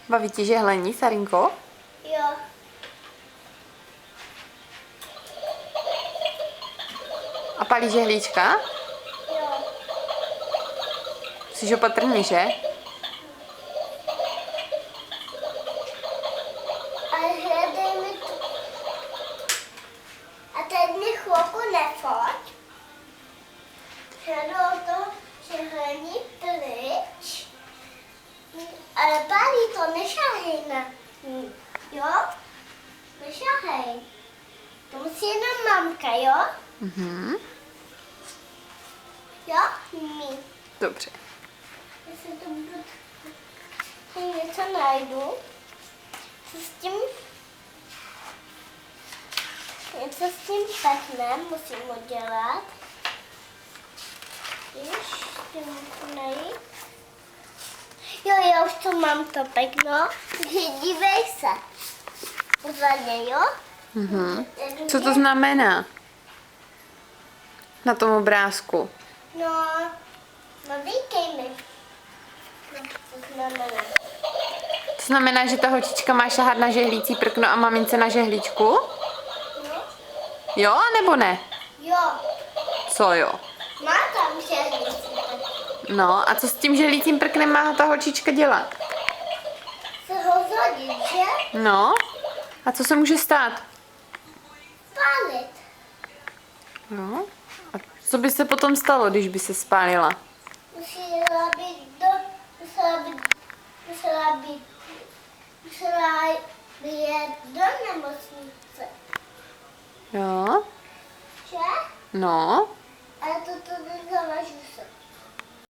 Baví tě žehlení, Sarinko? Jo. A palí žehlíčka? Jo. Jsi opatrný, že? Ale hledej mi tu. A teď mi chvilku nefoť. Hledou to žehlení pryč. Ale pálí to, nešahej na ní. Jo? Nešahej. To musí jenom mamka, jo? Mhm. Jo? My. Dobře. Jestli to budu něco najdu, co s tím, něco s tím peknem musím udělat. Víš, ty musím najít. Jo, já už tu mám to pekno. Dívej se. Pozadě, jo? Mhm. Co to znamená? Na tom obrázku. No říkej mi. Co znamená. To znamená, že ta holčička má šahat na žehlící prkno a mamince na žehlíčku? No? Jo, nebo ne? Jo. Co jo? Má tam želící. No, a co s tím žehlícím prknem má ta holčička dělat? Se ho zhodit, že? No, a co se může stát? Pálit. No, a co by se potom stalo, když by se spálila? Musela být do nemocnice, Jo, že? no, Ale to nezavažu